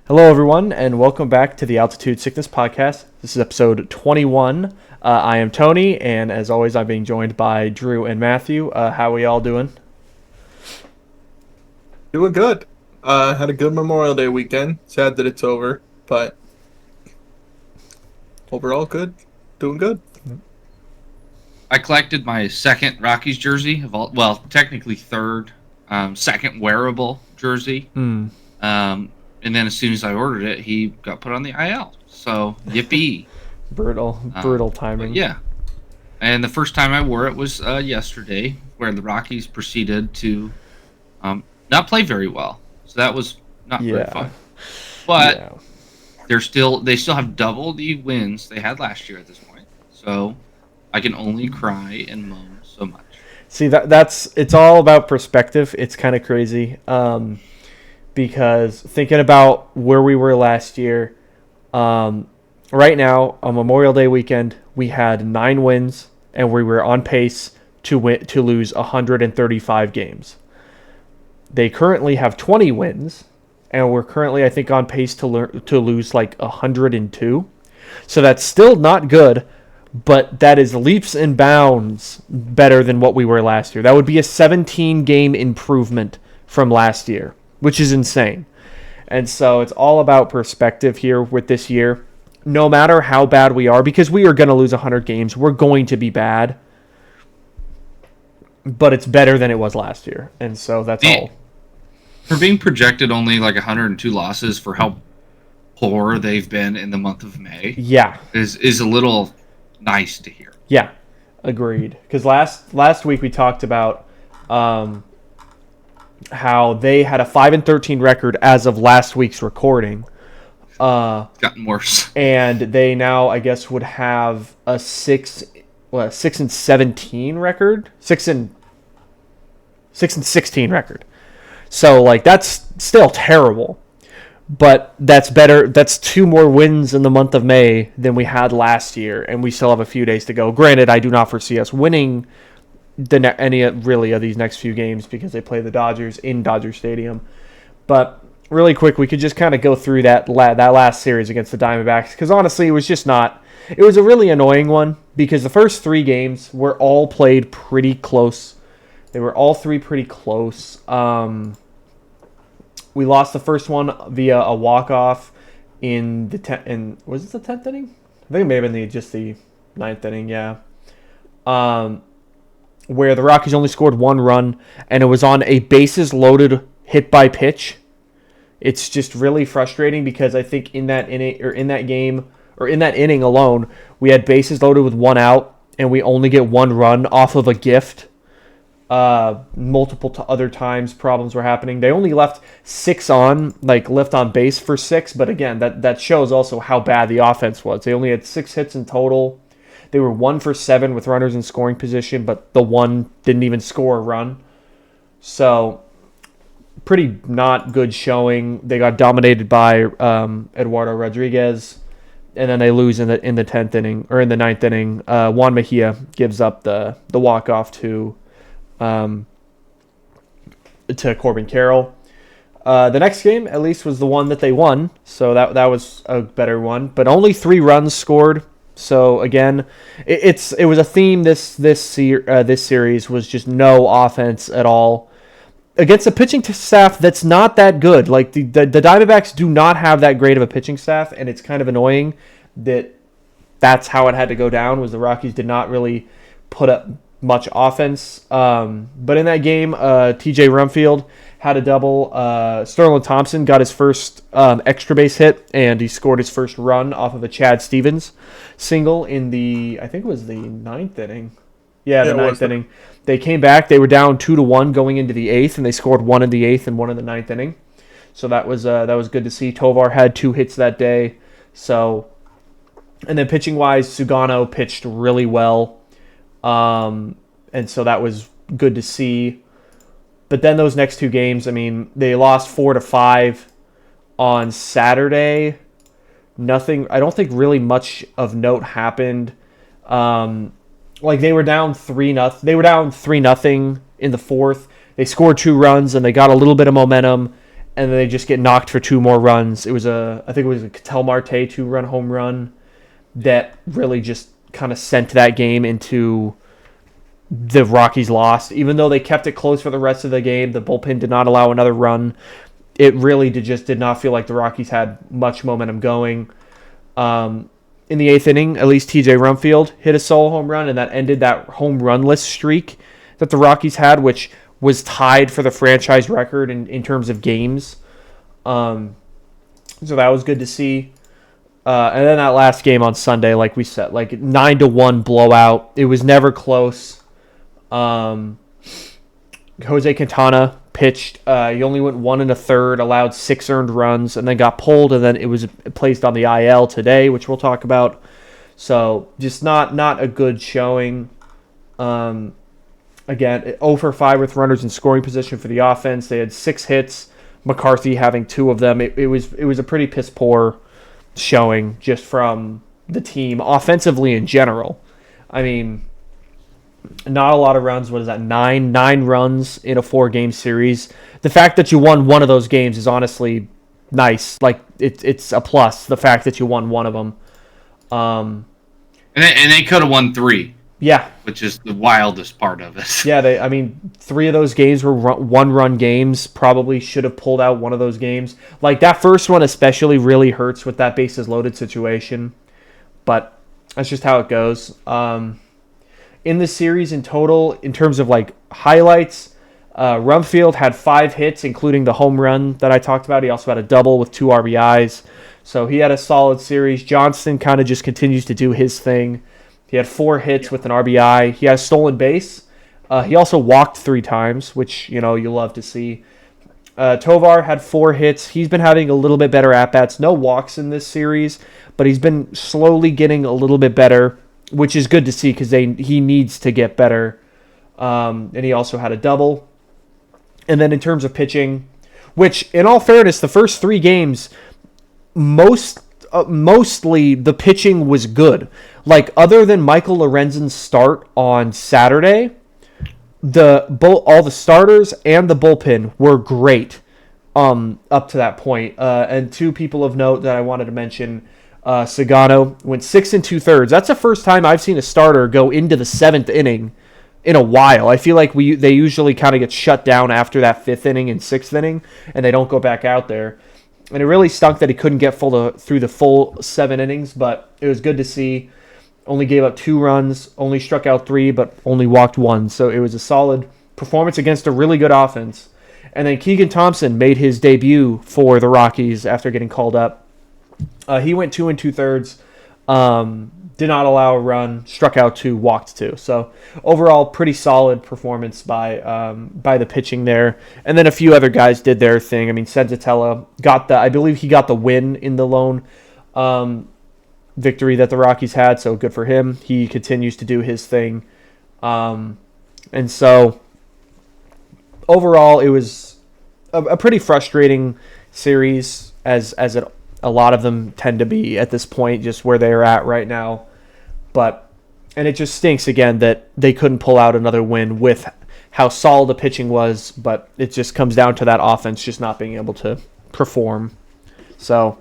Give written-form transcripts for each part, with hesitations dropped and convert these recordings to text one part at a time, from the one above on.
Hello, everyone, and welcome back to the Altitude Sickness Podcast. This is episode 21. I am Tony, and as always, I'm being joined by Drew and Matthew. How are we all doing? Doing good. Had a good Memorial Day weekend. Sad that it's over, but overall good. Doing good. I collected my second Rockies jersey of all, well, technically third, second wearable jersey. And then as soon as I ordered it, he got put on the IL. So yippee! Brutal timing. Yeah. And the first time I wore it was yesterday, where the Rockies proceeded to not play very well. So that was not very fun. But they still have double the wins they had last year at this point. So I can only cry and moan so much. See, it's all about perspective. It's kind of crazy. Because thinking about where we were last year, right now on Memorial Day weekend, we had 9 wins and we were on pace to lose 135 games. They currently have 20 wins, and we're currently, I think, on pace to lose like 102. So that's still not good, but that is leaps and bounds better than what we were last year. That would be a 17-game improvement from last year, which is insane. And so it's all about perspective here with this year. No matter how bad we are, because we are going to lose 100 games, we're going to be bad. But it's better than it was last year. And so that's all. For being projected only like 102 losses for how poor they've been in the month of May. Yeah. Is a little nice to hear. Yeah. Agreed. Because last week we talked about how they had a 5-13 record as of last week's recording. It's gotten worse. And they now, I guess, would have a 6-17 record, 6-16 record. So like that's still terrible, but that's better. That's 2 more wins in the month of May than we had last year, and we still have a few days to go. Granted, I do not foresee us winning any really of these next few games because they play the Dodgers in Dodger Stadium. But really quick, we could just kind of go through that last series against the Diamondbacks, because honestly, it was just not. It was a really annoying one because the first 3 games were all played pretty close. They were all 3 pretty close. We lost the first one via a walk-off in the was it the 10th inning? I think it may have been just the 9th inning, yeah. Where the Rockies only scored 1 run, and it was on a bases-loaded hit by pitch. It's just really frustrating because I think in that inning alone, we had bases loaded with 1 out, and we only get 1 run off of a gift. Multiple other times problems were happening. They only left 6 on, like left on base for 6, but again, that shows also how bad the offense was. They only had 6 hits in total. They were 1 for 7 with runners in scoring position, but the one didn't even score a run. So, pretty not good showing. They got dominated by Eduardo Rodriguez, and then they lose in the 10th inning or in the 9th inning. Juan Mejia gives up the walk off to Corbin Carroll. The next game, at least, was the one that they won, so that was a better one. But only 3 runs scored. So again, it was a theme. This series was just no offense at all against a pitching staff that's not that good. Like the Diamondbacks do not have that great of a pitching staff, and it's kind of annoying that's how it had to go down. Was the Rockies did not really put up much offense. But in that game, T.J. Rumfield had a double. Sterling Thompson got his first extra base hit, and he scored his first run off of a Chad Stevens single in I think it was the 9th inning. Yeah, the 9th inning. They came back. They were down 2-1 going into the 8th, and they scored 1 in the 8th and 1 in the 9th inning. So that was good to see. Tovar had 2 hits that day. So, and then pitching wise, Sugano pitched really well. And so that was good to see. But then those next 2 games, I mean, they lost 4-5 on Saturday. Nothing, I don't think really much of note happened. Like they were down 3-0. They were down 3-0 in the 4th. They scored 2 runs and they got a little bit of momentum. and then they just get knocked for 2 more runs. I think it was a Ketel Marte 2-run home run that really just kind of sent that game into the Rockies lost. Even though they kept it close for the rest of the game, the bullpen did not allow another run. It really did not feel like the Rockies had much momentum going. In the 8th inning, at least TJ Rumfield hit a solo home run, and that ended that home run-less streak that the Rockies had, which was tied for the franchise record in terms of games. So that was good to see. And then that last game on Sunday, like we said, like 9-1 blowout. It was never close. Jose Quintana pitched. He only went 1 1/3, allowed 6 earned runs, and then got pulled, and then it was placed on the IL today, which we'll talk about. So just not a good showing. Again, 0 for 5 with runners in scoring position for the offense. They had 6 hits, McCarthy having 2 of them. It was a pretty piss poor showing just from the team offensively in general. I mean, not a lot of runs. What is that? 9 runs in a 4-game series. The fact that you won one of those games is honestly nice. Like it's a plus. The fact that you won one of them. And they could have won 3. Yeah, which is the wildest part of it. Yeah, 3 of those games were 1-run games. Probably should have pulled out one of those games. Like that first one especially really hurts with that bases loaded situation. But that's just how it goes. In the series in total, in terms of like highlights, Rumfield had 5 hits, including the home run that I talked about. He also had a double with 2 RBIs. So he had a solid series. Johnston kind of just continues to do his thing. He had 4 hits with an RBI. He has stolen base. He also walked 3 times, which, you love to see. Tovar had 4 hits. He's been having a little bit better at-bats. No walks in this series, but he's been slowly getting a little bit better, which is good to see because he needs to get better. And he also had a double. And then in terms of pitching, which, in all fairness, the first 3 games, mostly the pitching was good. Like, other than Michael Lorenzen's start on Saturday, all the starters and the bullpen were great up to that point. And 2 people of note that I wanted to mention, Sagano went 6 2/3. That's the first time I've seen a starter go into the 7th inning in a while. I feel like they usually kind of get shut down after that 5th inning and 6th inning, and they don't go back out there. And it really stunk that he couldn't get through the full 7 innings, but it was good to see. Only gave up 2 runs, only struck out 3, but only walked 1. So it was a solid performance against a really good offense. And then Keegan Thompson made his debut for the Rockies after getting called up. He went 2 2/3, did not allow a run, struck out 2, walked 2. So overall, pretty solid performance by the pitching there. And then a few other guys did their thing. I mean, Senzatella I believe he got the win in the lone victory that the Rockies had, so good for him. He continues to do his thing. And so overall, it was a pretty frustrating series, as a lot of them tend to be at this point, just where they're at right now. And it just stinks, again, that they couldn't pull out another win with how solid the pitching was, but it just comes down to that offense just not being able to perform. So,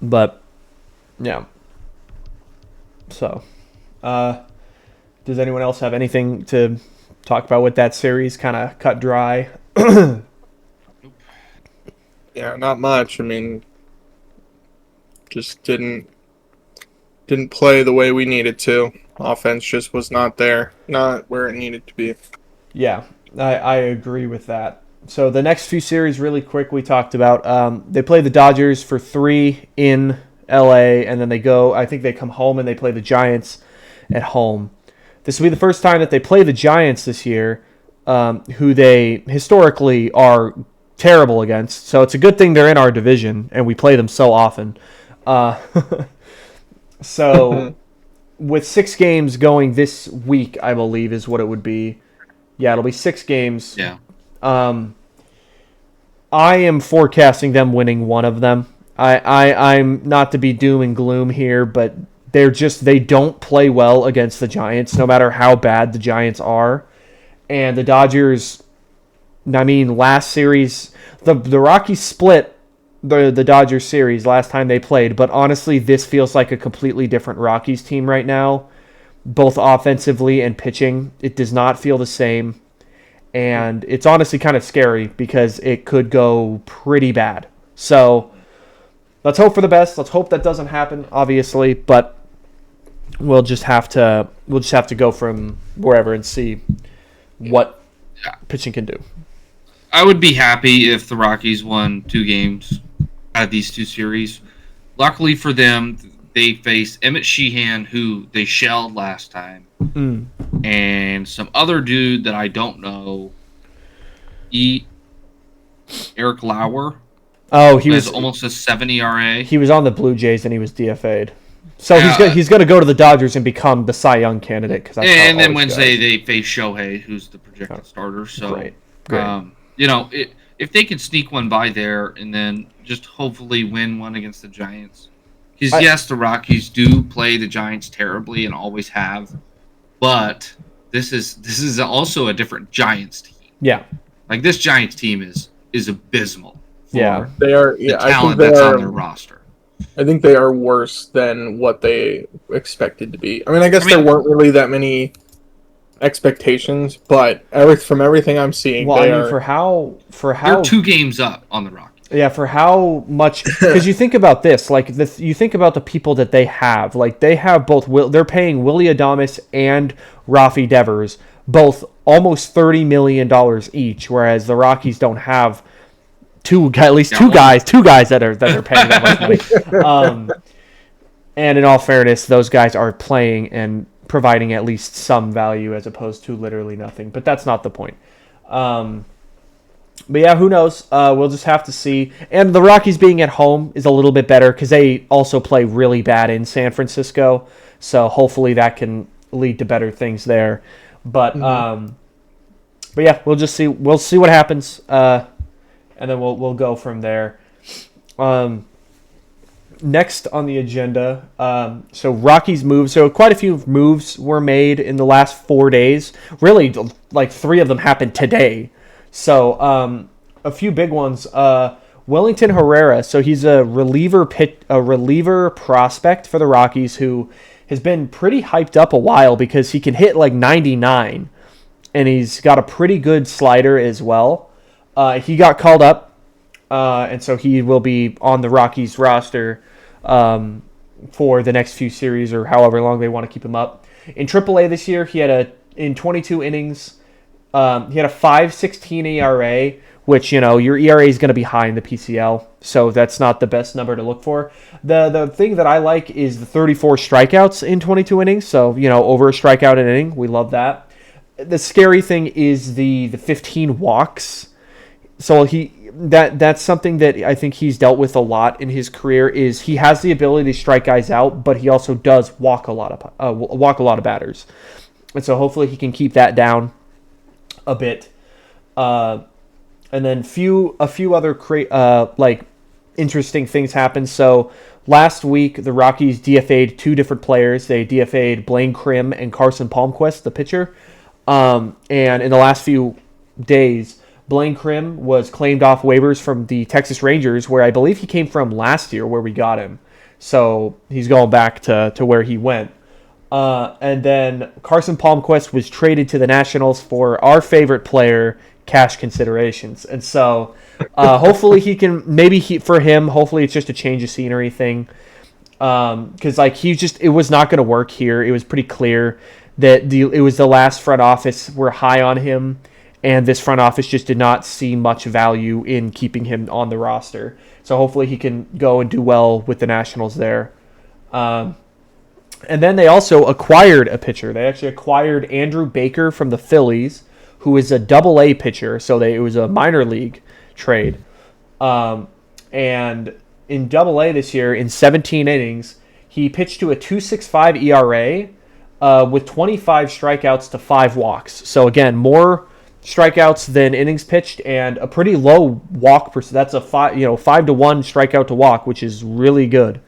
but, yeah. So, does anyone else have anything to talk about with that series? Kind of cut dry. Yeah, not much. I mean, just didn't play the way we needed to. Offense just was not there, not where it needed to be. Yeah, I agree with that. So the next few series, really quick, we talked about. They play the Dodgers for 3 in LA, and then I think they come home and they play the Giants at home. This will be the first time that they play the Giants this year, who they historically are terrible against. So it's a good thing they're in our division, and we play them so often. So with 6 games going this week, I believe is what it would be. Yeah, it'll be 6 games. Yeah. I am forecasting them winning one of them. I'm not to be doom and gloom here, but they don't play well against the Giants, no matter how bad the Giants are. And the Dodgers I mean, last series, the Rockies split the Dodgers series last time they played, but honestly, this feels like a completely different Rockies team right now, both offensively and pitching. It does not feel the same, and it's honestly kind of scary because it could go pretty bad. So let's hope for the best. Let's hope that doesn't happen, obviously, but we'll just have to go from wherever and see what pitching can do. I would be happy if the Rockies won 2 games out of these 2 series. Luckily for them, they face Emmett Sheehan, who they shelled last time, and some other dude that I don't know, Eric Lauer. Oh, he was almost a 7 ERA. He was on the Blue Jays and he was DFA'd. So he's going to go to the Dodgers and become the Cy Young candidate. And then Wednesday they face Shohei, who's the projected starter. So, great. If they could sneak one by there and then just hopefully win one against the Giants. Because, yes, the Rockies do play the Giants terribly and always have. But this is also a different Giants team. Yeah. Like, this Giants team is abysmal. Yeah. They are. The talent that's on their roster. I think they are worse than what they expected to be. I mean, there weren't really that many expectations, but from everything I'm seeing, for how they're 2 games up on the Rockies. Yeah, for how much, because you think about this, like you think about the people that they have, like they have both. They're paying Willy Adames and Rafi Devers both almost $30 million each, whereas the Rockies don't have two guys that are paying that much money. And in all fairness, those guys are playing and providing at least some value as opposed to literally nothing. But that's not the point. But yeah, who knows? We'll just have to see. And the Rockies being at home is a little bit better because they also play really bad in San Francisco. So hopefully that can lead to better things there. But yeah, we'll just see. We'll see what happens. And then we'll go from there. Next on the agenda, so Rockies moves. So quite a few moves were made in the last 4 days. Really, like 3 of them happened today. So a few big ones. Wellington Herrera. So he's a reliever prospect for the Rockies who has been pretty hyped up a while because he can hit like 99, and he's got a pretty good slider as well. He got called up, and so he will be on the Rockies roster for the next few series or however long they want to keep him up. In AAA this year, in 22 innings, he had a 5.16 ERA, which, your ERA is going to be high in the PCL, so that's not the best number to look for. The thing that I like is the 34 strikeouts in 22 innings, so, over a strikeout an inning. We love that. The scary thing is the 15 walks. So that's something that I think he's dealt with a lot in his career. Is he has the ability to strike guys out, but he also does walk a lot of batters, and so hopefully he can keep that down a bit. And then a few other interesting things happened. So last week the Rockies DFA'd 2 different players. They DFA'd Blaine Crim and Carson Palmquist, the pitcher. And in the last few days, Blaine Crim was claimed off waivers from the Texas Rangers, where I believe he came from last year, where we got him. So he's going back to where he went. And then Carson Palmquist was traded to the Nationals for our favorite player, cash considerations. And so hopefully he can, hopefully it's just a change of scenery thing. Because it was not going to work here. It was pretty clear that it was the last front office were high on him. And this front office just did not see much value in keeping him on the roster. So hopefully he can go and do well with the Nationals there. And then they also acquired a pitcher. They actually acquired Andrew Baker from the Phillies, who is a Double-A pitcher. So it was a minor league trade. And in Double-A this year, in 17 innings, he pitched to a 2.65 ERA with 25 strikeouts to 5 walks. So again, more strikeouts than innings pitched, and a pretty low walk percent. That's a 5-1 strikeout to walk, which is really good.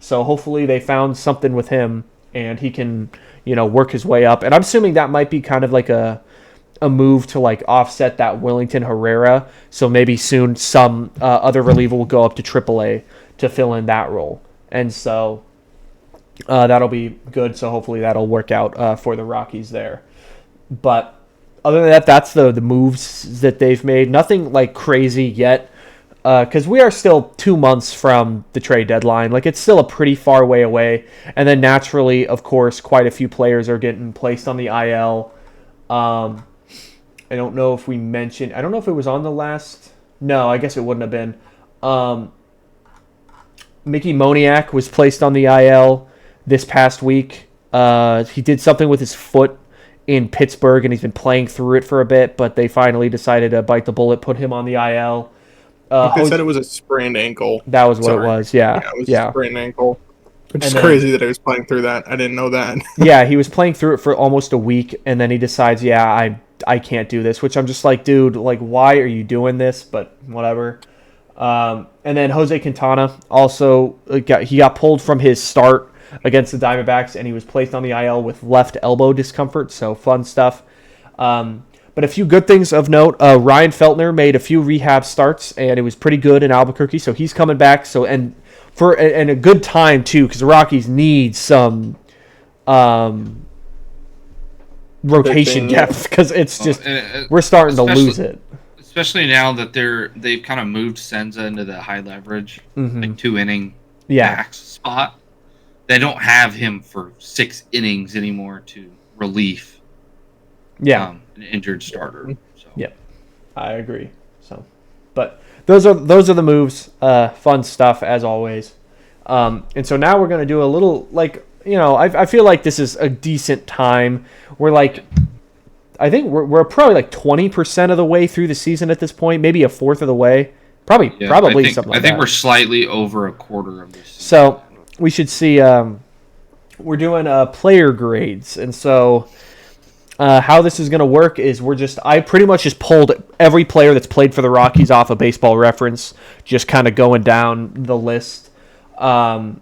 So hopefully they found something with him, and he can, work his way up. And I'm assuming that might be kind of like a a move to like offset that Willington Herrera. So maybe soon some other reliever will go up to AAA to fill in that role. And so that'll be good. So hopefully that'll work out for the Rockies there. But other than that, that's the moves that they've made. Nothing like crazy yet. Because we are still 2 months from the trade deadline. Like, it's still a pretty far way away. And then naturally, of course, quite a few players are getting placed on the IL. I don't know if we mentioned... I don't know if it was on the last... No, I guess it wouldn't have been. Mickey Moniak was placed on the IL this past week. He did something with his foot in Pittsburgh, and he's been playing through it for a bit, but they finally decided to bite the bullet, put him on the IL. They said it was a sprained ankle. That was what it was, yeah. Yeah, it was a sprained ankle. Which is crazy that he was playing through that. I didn't know that. Yeah, he was playing through it for almost a week, and then he decides, I can't do this, which I'm just like, dude, like, why are you doing this? But whatever. And then Jose Quintana also got pulled from his start against the Diamondbacks, and he was placed on the IL with left elbow discomfort, so fun stuff. But a few good things of note. Ryan Feltner made a few rehab starts, and it was pretty good in Albuquerque, so he's coming back. So and a good time too, because the Rockies need some rotation depth, because it's just we're starting to lose it. Especially now that they've kind of moved Senza into the high leverage, like 2-inning max spot. They don't have him for 6 innings anymore to relief. An injured starter. So. Yep, I agree. So, but those are the moves. Fun stuff as always. And so now we're gonna do a little I feel like this is a decent time. We're like, I think we're probably like 20% of the way through the season at this point, maybe a fourth of the way. Probably something like that. I think we're slightly over a quarter of this season. So we should see. We're doing player grades, and so. How this is going to work is I pretty much just pulled every player that's played for the Rockies off of Baseball Reference, just kind of going down the list. And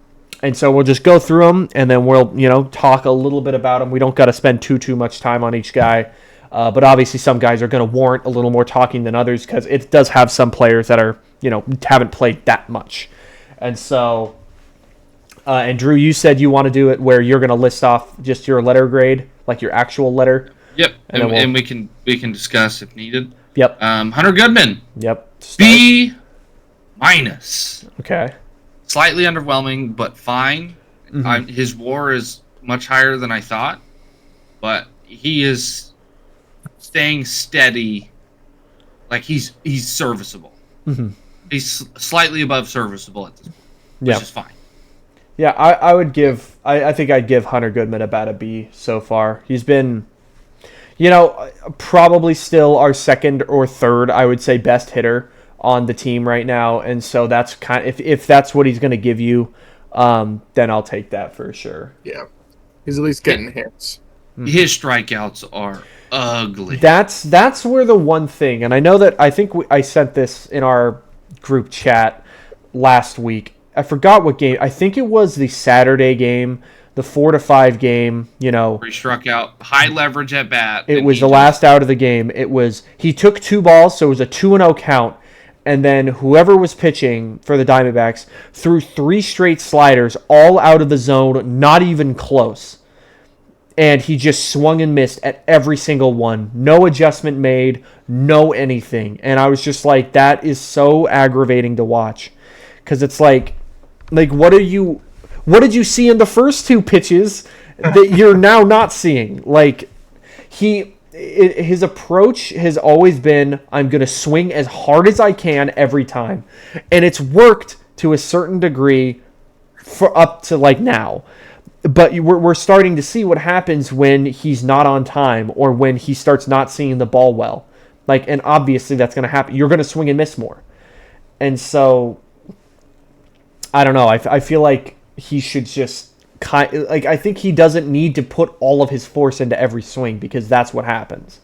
so we'll just go through them, and then we'll, talk a little bit about them. We don't got to spend too much time on each guy. But obviously some guys are going to warrant a little more talking than others, because it does have some players that are, haven't played that much. And so, and Drew, you said you want to do it where you're going to list off just your letter grade, like your actual letter. Yep, and we can discuss if needed. Yep. Hunter Goodman. Yep. B-. Okay. Slightly underwhelming, but fine. Mm-hmm. His WAR is much higher than I thought, but he is staying steady. Like he's serviceable. Mm-hmm. He's slightly above serviceable at this point, which is fine. Yeah, I think I'd give Hunter Goodman about a B so far. He's been, probably still our second or third, I would say, best hitter on the team right now. And so that's if that's what he's going to give you, then I'll take that for sure. Yeah, he's at least getting hits. His strikeouts are ugly. That's where the one thing, and I know that I think I sent this in our group chat last week. I forgot what game. I think it was the Saturday game, the 4-5 game. Where he struck out, high leverage at bat. It was the last out of the game. He took 2 balls, so it was a 2-0 count, and then whoever was pitching for the Diamondbacks threw 3 straight sliders, all out of the zone, not even close. And he just swung and missed at every single one. No adjustment made, no anything. And I was just like, that is so aggravating to watch, because it's like, what did you see in the first 2 pitches that you're now not seeing? Like, his approach has always been, I'm going to swing as hard as I can every time. And it's worked to a certain degree for up to like now. But we're starting to see what happens when he's not on time, or when he starts not seeing the ball well. Like, and obviously that's going to happen. You're going to swing and miss more. And so, I don't know. I feel like he should just I think he doesn't need to put all of his force into every swing, because that's what happens.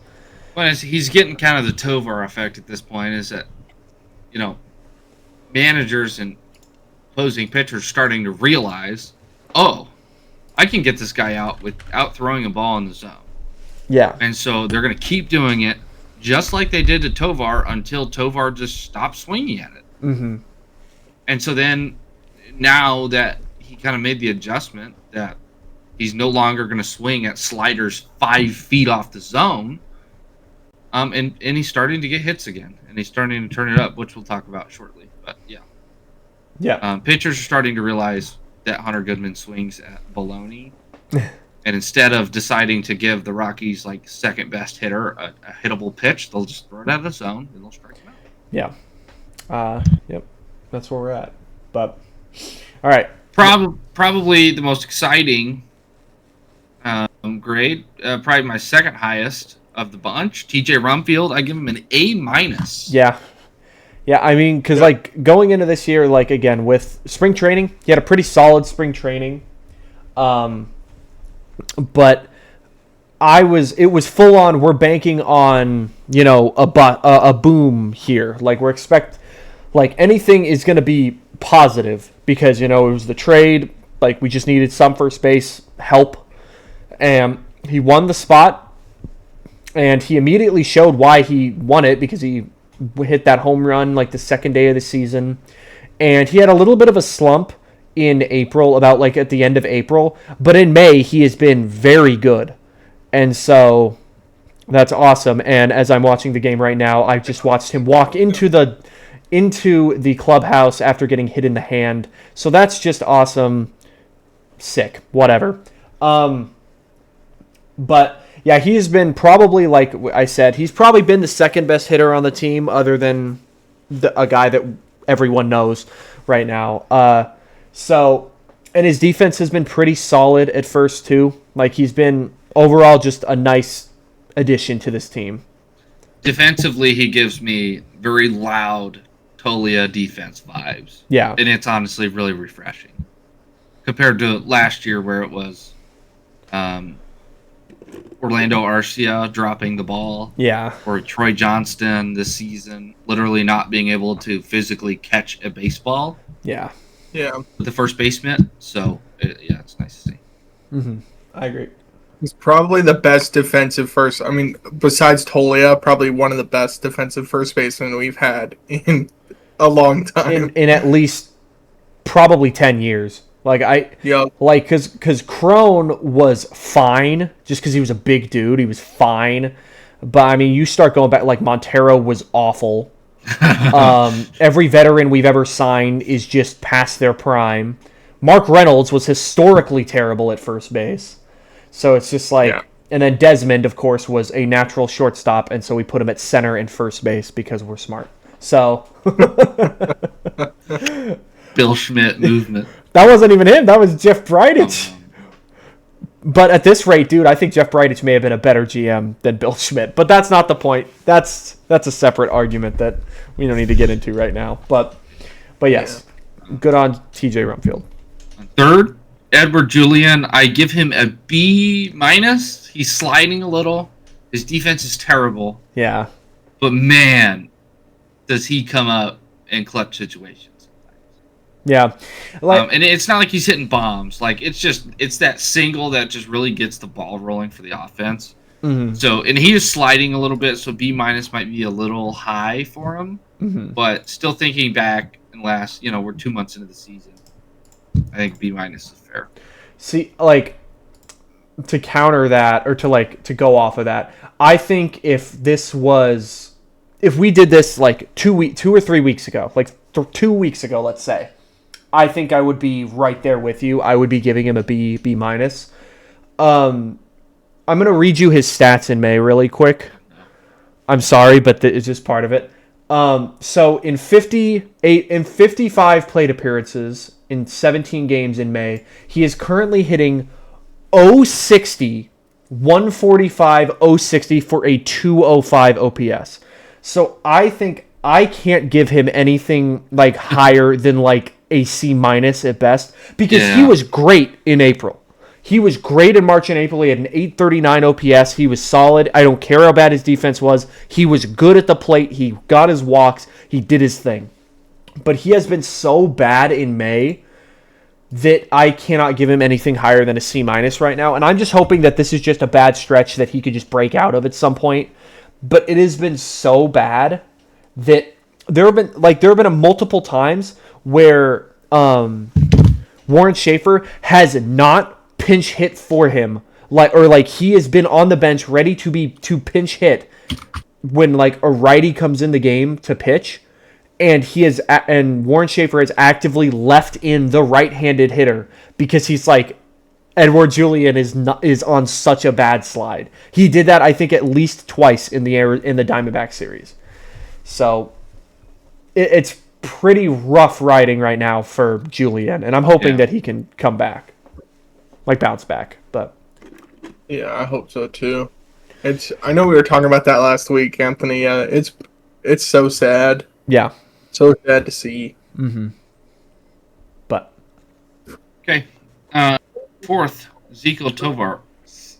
Well, he's getting kind of the Tovar effect at this point. Is that managers and opposing pitchers starting to realize, I can get this guy out without throwing a ball in the zone. Yeah. And so they're going to keep doing it just like they did to Tovar until Tovar just stops swinging at it. Mm-hmm. And so then now that he kind of made the adjustment that he's no longer going to swing at sliders 5 feet off the zone, and he's starting to get hits again, and he's starting to turn it up, which we'll talk about shortly. But yeah, pitchers are starting to realize that Hunter Goodman swings at baloney, and instead of deciding to give the Rockies like second best hitter a hittable pitch, they'll just throw it out of the zone and they'll strike him out. Yeah, yep, that's where we're at. But all right, probably the most exciting grade, probably my second highest of the bunch. TJ Rumfield, I give him an A-. Yeah, I mean, because like going into this year, like again with spring training, he had a pretty solid spring training, but it was full on. We're banking on a boom here. Like like anything is going to be positive because it was the trade. Like we just needed some first base help, and he won the spot, and he immediately showed why he won it because he hit that home run like the second day of the season, and he had a little bit of a slump in April, about like at the end of April, but in May he has been very good, and so that's awesome. And as I'm watching the game right now, I just watched him walk into the clubhouse after getting hit in the hand, so that's just awesome. Sick, whatever. But yeah, he's been probably, like I said, he's probably been the second best hitter on the team other than a guy that everyone knows right now. And his defense has been pretty solid at first too. Like he's been overall just a nice addition to this team. Defensively, he gives me very loud Tolia defense vibes. Yeah. And it's honestly really refreshing compared to last year where it was Orlando Arcia dropping the ball. Yeah. Or Troy Johnston this season literally not being able to physically catch a baseball. Yeah. Yeah. With the first baseman. So, it's nice to see. Mm-hmm. I agree. He's probably the best defensive first. I mean, besides Tolia, probably one of the best defensive first basemen we've had in a long time. In at least probably 10 years. Because Crone was fine, just because he was a big dude. He was fine. But, I mean, you start going back, like, Montero was awful. Every veteran we've ever signed is just past their prime. Mark Reynolds was historically terrible at first base. So it's just like... Yeah. And then Desmond, of course, was a natural shortstop, and so we put him at center and first base because we're smart. So... Bill Schmidt movement. That wasn't even him. That was Jeff Bridich. But at this rate, dude, I think Jeff Bridich may have been a better GM than Bill Schmidt. But that's not the point. That's a separate argument that we don't need to get into right now. But yes, good on TJ Rumfield. Third, Edward Julian. I give him a B-. He's sliding a little. His defense is terrible. Yeah. But man, does he come up in clutch situations. Yeah, and it's not like he's hitting bombs. Like it's that single that just really gets the ball rolling for the offense. Mm-hmm. So, and he is sliding a little bit, so B- might be a little high for him. Mm-hmm. But still thinking back and last, we're 2 months into the season. I think B- is fair. See, like to counter that or to go off of that, I think if we did this like 2 or 3 weeks ago, like 2 weeks ago, let's say. I think I would be right there with you. I would be giving him a B-. I'm going to read you his stats in May really quick. I'm sorry, but it's just part of it. So in 55 plate appearances in 17 games in May, he is currently hitting 060, 145, 060 for a 205 OPS. So I think I can't give him anything like higher than like a C- at best because he was great in April. He was great in March and April. He had an 839 OPS. He was solid. I don't care how bad his defense was. He was good at the plate. He got his walks. He did his thing. But he has been so bad in May that I cannot give him anything higher than a C- right now. And I'm just hoping that this is just a bad stretch that he could just break out of at some point. But it has been so bad that there have been a multiple times where Warren Schaefer has not pinch hit for him, like he has been on the bench ready to pinch hit when like a righty comes in the game to pitch, and Warren Schaefer has actively left in the right-handed hitter because he's like, Edouard Julien is on such a bad slide. He did that, I think, at least twice in the Diamondback series. So it's pretty rough riding right now for Julien, and I'm hoping that he can come back, like bounce back. But yeah, I hope so too. I know we were talking about that last week, Anthony. It's so sad. Yeah, so sad to see. Mm-hmm. But okay, fourth, Ezekiel Tovar, C-?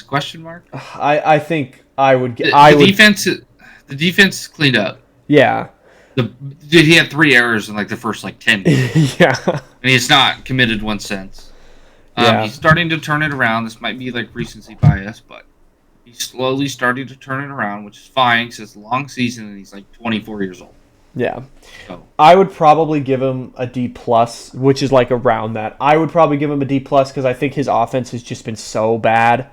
Question mark. I think I would get. The defense cleaned up. Yeah. He had 3 errors in like the first 10 games. Yeah. And he's not committed 1 cent. Yeah. He's starting to turn it around. This might be like recency bias, but he's slowly starting to turn it around, which is fine because it's a long season and he's like 24 years old. Yeah. So I would probably give him a D+, which is like around that. I would probably give him a D+ because I think his offense has just been so bad.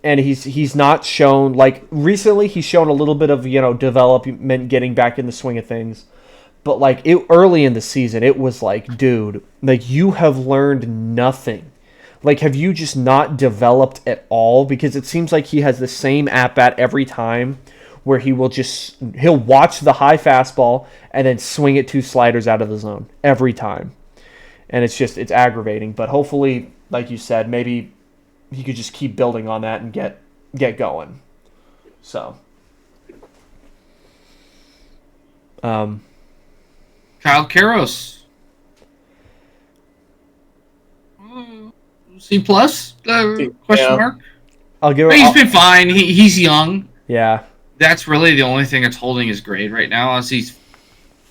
And he's not shown, like, recently he's shown a little bit of, development, getting back in the swing of things. But, like, early in the season, it was like, dude, like, you have learned nothing. Like, have you just not developed at all? Because it seems like he has the same at-bat every time where he'll watch the high fastball and then swing it 2 sliders out of the zone every time. And it's aggravating. But hopefully, like you said, maybe he could just keep building on that and get going. So, Kyle Karros, C+? Question mark. I'll give. He's been fine. He's young. Yeah. That's really the only thing that's holding his grade right now. As he's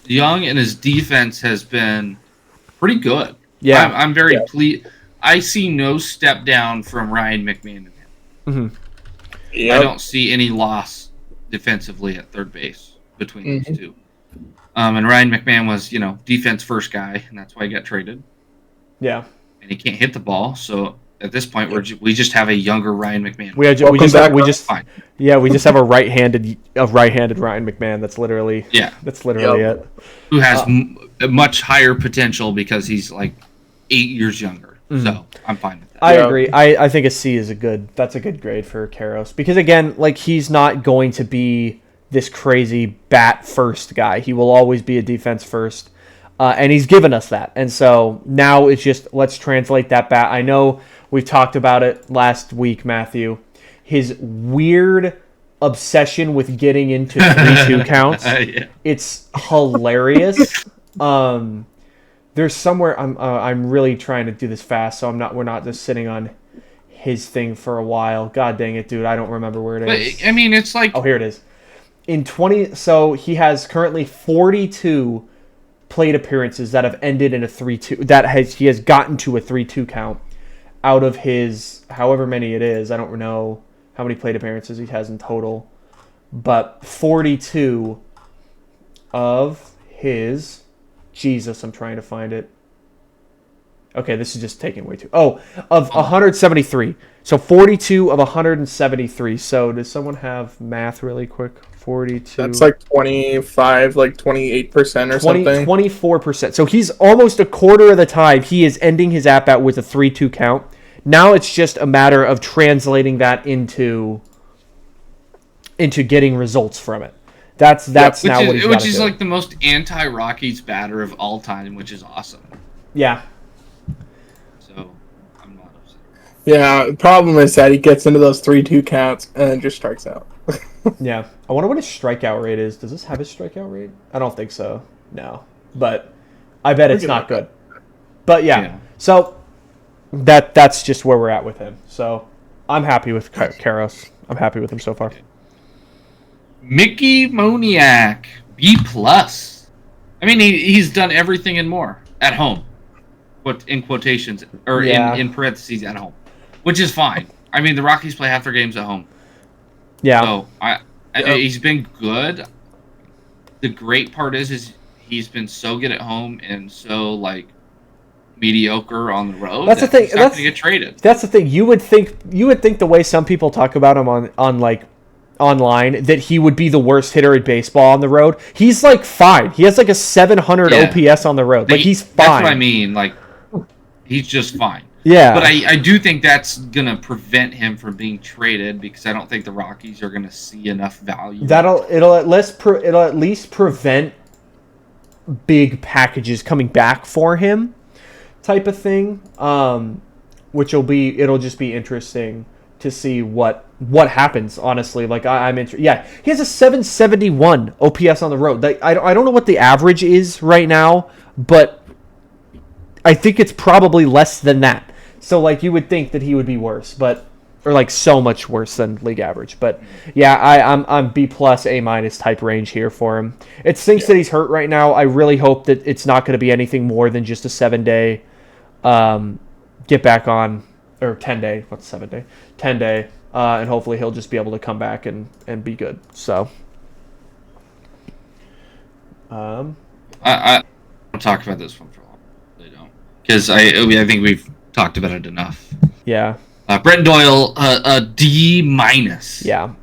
young and his defense has been pretty good. Yeah. I'm very pleased. I see no step down from Ryan McMahon in him. Mm-hmm. Yep. I don't see any loss defensively at third base between these two. And Ryan McMahon was, defense first guy, and that's why he got traded. Yeah. And he can't hit the ball, so at this point we just have a younger Ryan McMahon. We just have a right-handed Ryan McMahon. That's literally it. Who has a much higher potential because he's like 8 years younger. Mm-hmm. So I'm fine with that. I agree. I think a C is a good grade for Karros because again, like he's not going to be this crazy bat first guy. He will always be a defense first, and he's given us that. And so now it's just let's translate that bat. I know we've talked about it last week, Matthew. His weird obsession with getting into 3-2 counts. Yeah. It's hilarious. There's somewhere I'm really trying to do this fast, so we're not just sitting on his thing for a while. God dang it, dude! I don't remember where it is. But, I mean, it's like here it is. So he has currently 42 plate appearances that have ended in a 3-2. He has gotten to a 3-2 count out of his however many it is. I don't know how many plate appearances he has in total, but 42 of his. Jesus, I'm trying to find it. Okay, this is just taking way too... of 173. So 42 of 173. So does someone have math really quick? 42... That's like 25, like 28% or something. 24%. So he's almost a quarter of the time he is ending his at-bat with a 3-2 count. Now it's just a matter of translating that into getting results from it. That's now what he's got to do. Which is like the most anti-Rockies batter of all time, which is awesome. Yeah. So, I'm not upset. Yeah, the problem is that he gets into those 3-2 counts and then just strikes out. Yeah. I wonder what his strikeout rate is. Does this have his strikeout rate? I don't think so. No. But I bet it's not good. But yeah. So that's just where we're at with him. So I'm happy with Karros. I'm happy with him so far. Mickey Moniak, B+. I mean, he's done everything and more at home, but in quotations or in parentheses at home, which is fine. I mean, the Rockies play half their games at home. Yeah. So he's been good. The great part is he's been so good at home and so like mediocre on the road. That's the thing. He's not going to get traded. That's the thing. You would think the way some people talk about him on like online that he would be the worst hitter in baseball on the road. He's like fine. He has like a 700 OPS on the road. Like he's fine. That's what I mean. Like he's just fine. Yeah. But I do think that's gonna prevent him from being traded because I don't think the Rockies are gonna see enough value. It'll at least prevent big packages coming back for him, type of thing. It'll just be interesting to see what happens, honestly. Like I'm interested. Yeah, he has a 771 OPS on the road. Like, I don't know what the average is right now, but I think it's probably less than that. So like you would think that he would be worse, or like so much worse than league average. But yeah, I'm B plus A minus type range here for him. It stinks that he's hurt right now. I really hope that it's not going to be anything more than just a 7-day get back on, or 10-day. What's 7-day? 10-day. And hopefully he'll just be able to come back and be good. So, I don't talk about this one for long. They don't, because I think we've talked about it enough. Yeah. Brenton Doyle, a D minus. Yeah.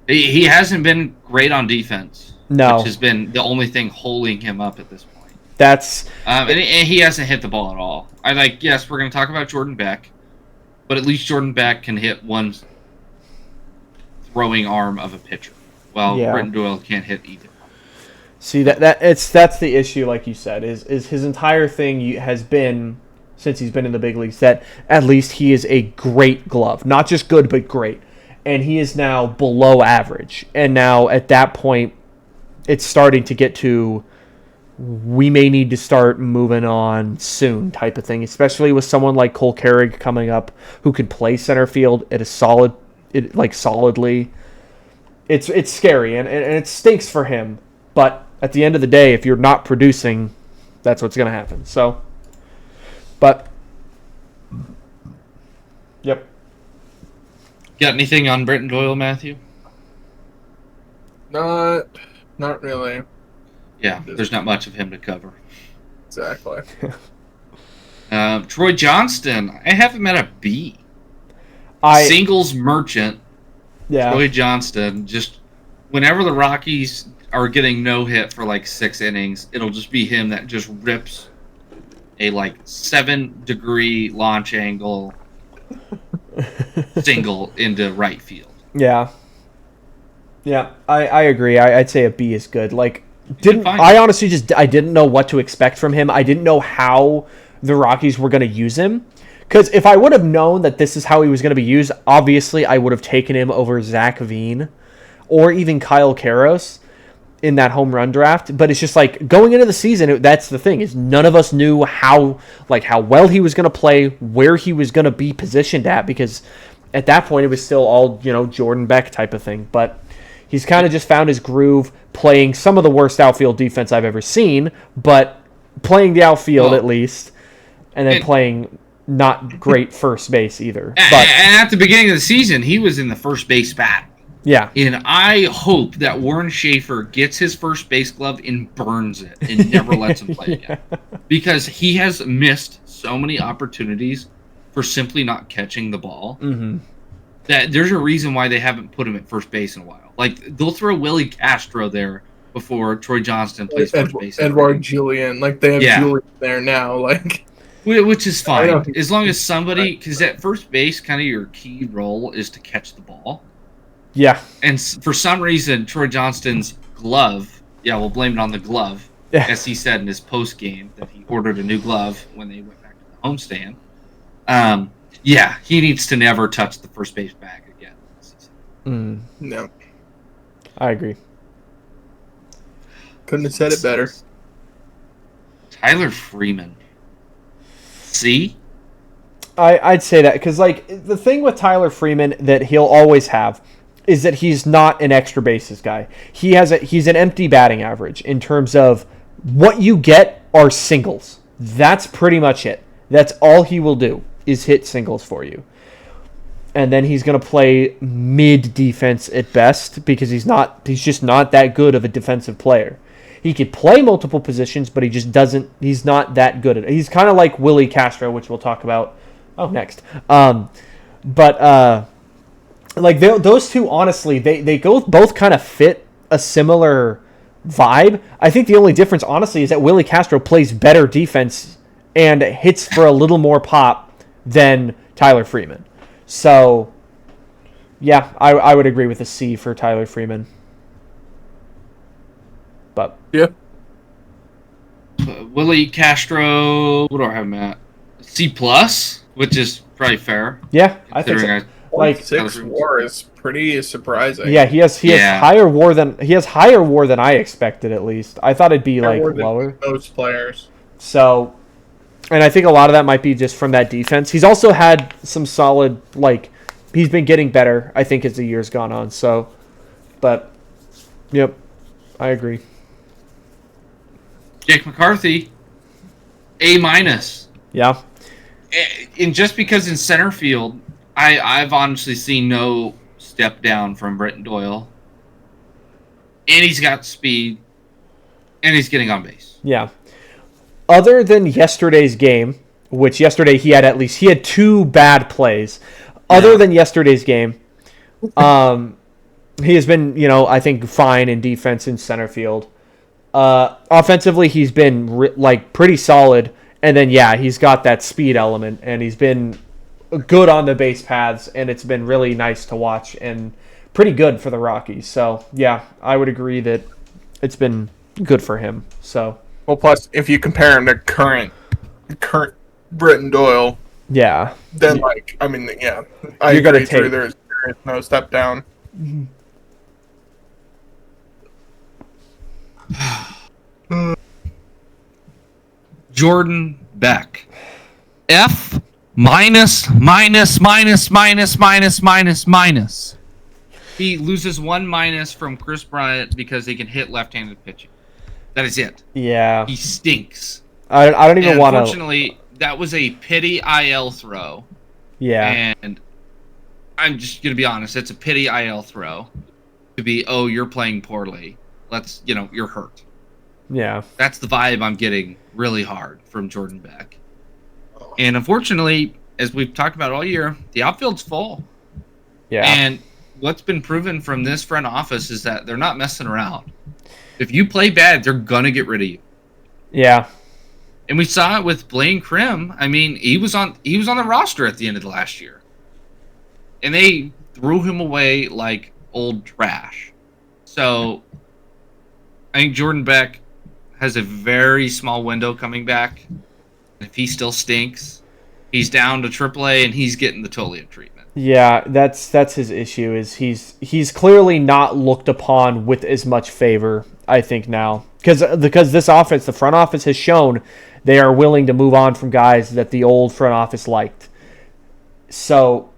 He hasn't been great on defense. No. Which has been the only thing holding him up at this point. That's. And he hasn't hit the ball at all. Yes, we're going to talk about Jordan Beck, but at least Jordan Beck can hit one throwing arm of a pitcher, while Brenton Doyle can't hit either. See that's the issue, like you said, is his entire thing has been, since he's been in the big leagues, that at least he is a great glove, not just good but great, and he is now below average. And now at that point, it's starting to get to, we may need to start moving on soon type of thing, especially with someone like Cole Carrig coming up who can play center field at a solidly. It's scary and it stinks for him, but at the end of the day, if you're not producing, that's what's going to happen. So, but yep. Got anything on Brenton Doyle, Matthew? Not really. Yeah, there's not much of him to cover. Exactly. Troy Johnston, I have him at a B. Singles merchant. Yeah. Troy Johnston, just whenever the Rockies are getting no hit for like 6 innings, it'll just be him that just rips a 7-degree launch angle single into right field. Yeah. Yeah, I agree. I'd say a B is good. I honestly I didn't know what to expect from him. I didn't know how the Rockies were going to use him. Because if I would have known that this is how he was going to be used, obviously I would have taken him over Zach Veen or even Kyle Karros in that home run draft. But it's just going into the season, that's the thing, is none of us knew how well he was going to play, where he was going to be positioned at, because at that point it was still all, Jordan Beck type of thing. But he's kind of just found his groove, playing some of the worst outfield defense I've ever seen, but playing the outfield at least, and then playing not great first base either. But at the beginning of the season, he was in the first base battle. Yeah. And I hope that Warren Schaefer gets his first base glove and burns it and never lets him play again. Because he has missed so many opportunities for simply not catching the ball. Mm-hmm. That there's a reason why they haven't put him at first base in a while. They'll throw Willie Castro there before Troy Johnston plays first base. Edward Julian. They have Julian there now. Which is fine. As long as somebody... Because at first base, kind of your key role is to catch the ball. Yeah. And for some reason, Troy Johnston's glove... Yeah, we'll blame it on the glove. Yeah. As he said in his post-game, that he ordered a new glove when they went back to the homestand. Yeah, he needs to never touch the first base bag again. No. I agree. Couldn't have said it better. Tyler Freeman. C? I'd say that because the thing with Tyler Freeman that he'll always have is that he's not an extra bases guy. He's an empty batting average in terms of what you get are singles. That's pretty much it. That's all he will do is hit singles for you. And then he's going to play mid defense at best because he's just not that good of a defensive player. He could play multiple positions, but he's not that good at it. He's kind of like Willie Castro, which we'll talk about next. Like those two, honestly, they both kind of fit a similar vibe. I think the only difference, honestly, is that Willie Castro plays better defense and hits for a little more pop than Tyler Freeman. So, yeah, I would agree with a C for Tyler Freeman. But Yeah. Willie Castro, what do I have him at? C+, which is probably fair. Yeah, I think so. Like 6 WAR is pretty surprising. Yeah, he has higher WAR than I expected, at least. I thought it'd be like lower. Most players. So, and I think a lot of that might be just from that defense. He's also had some solid, like, he's been getting better, I think, as the year's gone on. So, but, yep, I agree. Jake McCarthy, A-. Yeah. And just because in center field, I've honestly seen no step down from Britton Doyle. And he's got speed. And he's getting on base. Yeah. Other than yesterday's game, which yesterday he had 2 bad plays. Other than yesterday's game, he has been, I think, fine in defense in center field. Offensively, he's been pretty solid. And then, he's got that speed element, and he's been good on the base paths, and it's been really nice to watch and pretty good for the Rockies. So, yeah, I would agree that it's been good for him. So, well, plus if you compare him to current Britton Doyle, then I agree. There's no step down. Jordan Beck, F minus. He loses 1 minus from Chris Bryant because he can hit left-handed pitching. That is it. Yeah. He stinks. I don't even want to. Unfortunately, that was a pity IL throw. Yeah. And I'm just going to be honest. It's a pity IL throw to be, you're playing poorly. You're hurt. Yeah. That's the vibe I'm getting really hard from Jordan Beck. And unfortunately, as we've talked about all year, the outfield's full. Yeah. And what's been proven from this front office is that they're not messing around. If you play bad, they're going to get rid of you. Yeah. And we saw it with Blaine Krim. I mean, he was on the roster at the end of the last year. And they threw him away like old trash. So I think Jordan Beck has a very small window coming back. If he still stinks, he's down to AAA and he's getting the Tolia treatment. Yeah, that's his issue. Is he's clearly not looked upon with as much favor, I think, now, because this offense, the front office has shown they are willing to move on from guys that the old front office liked. So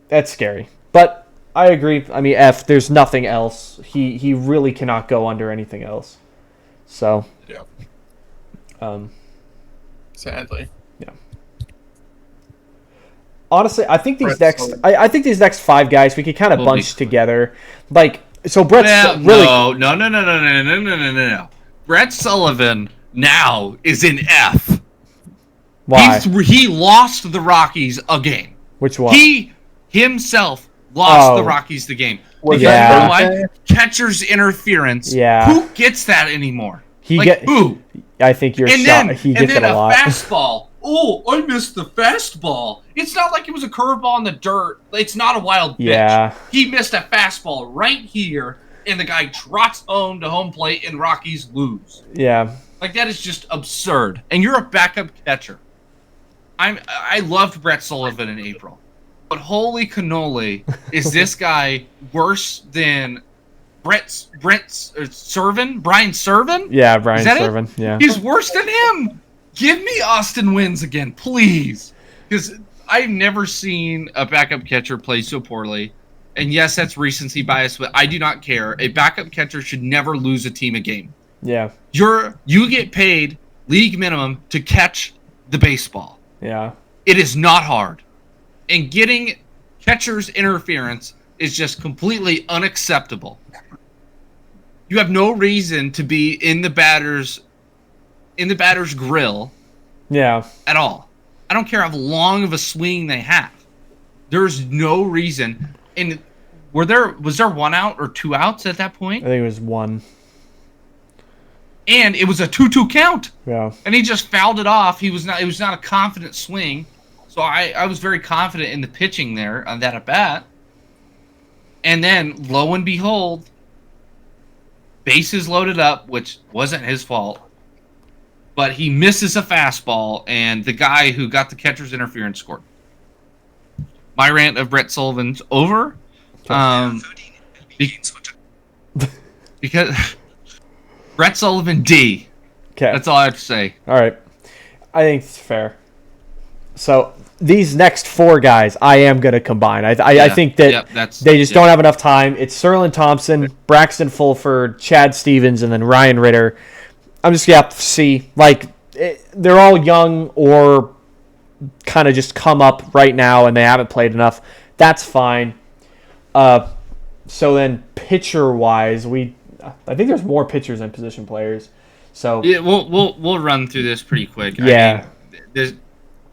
that's scary. But I agree. I mean, F. There's nothing else. He really cannot go under anything else. So yeah. Sadly. Yeah. Honestly, I think these next 5 guys we could kind of bunch together. Like, so Brett's really No. Brett Sullivan now is in F. Why? He lost the Rockies a game. Which one? He himself lost the Rockies the game. Because you know why? Catcher's interference. Yeah. Who gets that anymore? Who? I think you're shot. He gets it a lot. Fastball. Oh, I missed the fastball. It's not like it was a curveball in the dirt. It's not a wild pitch. Yeah. He missed a fastball right here, and the guy trots home to home plate, and Rockies lose. Yeah. Like, that is just absurd. And you're a backup catcher. I loved Brett Sullivan in April. But holy cannoli, is this guy worse than Brian Serven? Yeah, Brian Serven. Yeah. He's worse than him. Give me Austin Wins again, please. Because I've never seen a backup catcher play so poorly. And yes, that's recency bias, but I do not care. A backup catcher should never lose a team a game. Yeah. You get paid league minimum to catch the baseball. Yeah. It is not hard. And getting catcher's interference is just completely unacceptable. You have no reason to be in the batter's grill. Yeah. At all. I don't care how long of a swing they have. There's no reason. And was there 1 out or 2 outs at that point? I think it was 1. And it was a 2-2 count. Yeah. And he just fouled it off. It was not a confident swing. So I was very confident in the pitching there on that at bat. And then, lo and behold, bases loaded up, which wasn't his fault. But he misses a fastball, and the guy who got the catcher's interference scored. My rant of Brett Sullivan's over. Because Brett Sullivan D. Okay. That's all I have to say. All right. I think it's fair. So these next 4 guys, I am going to combine. I think that they just don't have enough time. It's Serlin Thompson, Braxton Fulford, Chad Stevens, and then Ryan Ritter. I'm just going to have to see. They're all young or kind of just come up right now and they haven't played enough. That's fine. So then pitcher-wise, I think there's more pitchers than position players. So yeah, we'll run through this pretty quick. Yeah.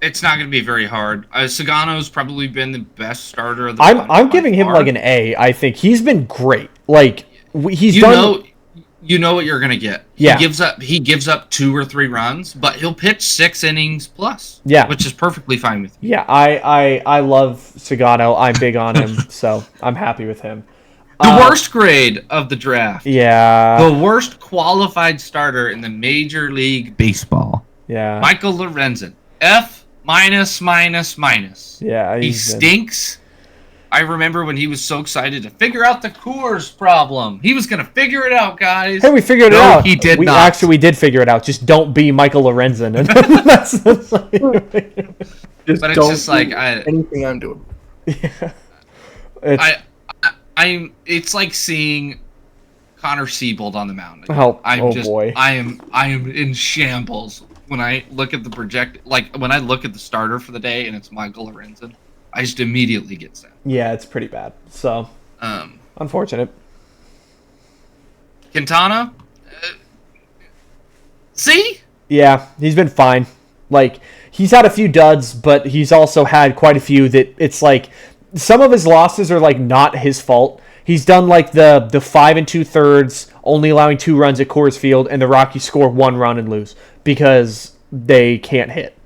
It's not going to be very hard. Sagano's probably been the best starter of the I'm giving him like an A. I think he's been great. You know what you're going to get. Yeah. He gives up 2 or 3 runs, but he'll pitch 6 innings plus. Yeah. Which is perfectly fine with me. Yeah, I love Sagano. I'm big on him, so I'm happy with him. The worst grade of the draft. Yeah. The worst qualified starter in the Major League Baseball. Yeah. Michael Lorenzen. F minus. Yeah. He stinks. I remember when he was so excited to figure out the Coors problem. He was going to figure it out, guys. Hey, we figured it out. He did not. Actually, we did figure it out. Just don't be Michael Lorenzen. But it's just like anything I'm doing. Yeah. It's like seeing Connor Siebold on the mound. Boy. I am in shambles when I look at when I look at the starter for the day and it's Michael Lorenzen. I just immediately get sad. Yeah, it's pretty bad. So, unfortunate. Quintana? See? Yeah, he's been fine. He's had a few duds, but he's also had quite a few that it's like some of his losses are not his fault. He's done the 5 2/3, only allowing 2 runs at Coors Field, and the Rockies score 1 run and lose because they can't hit.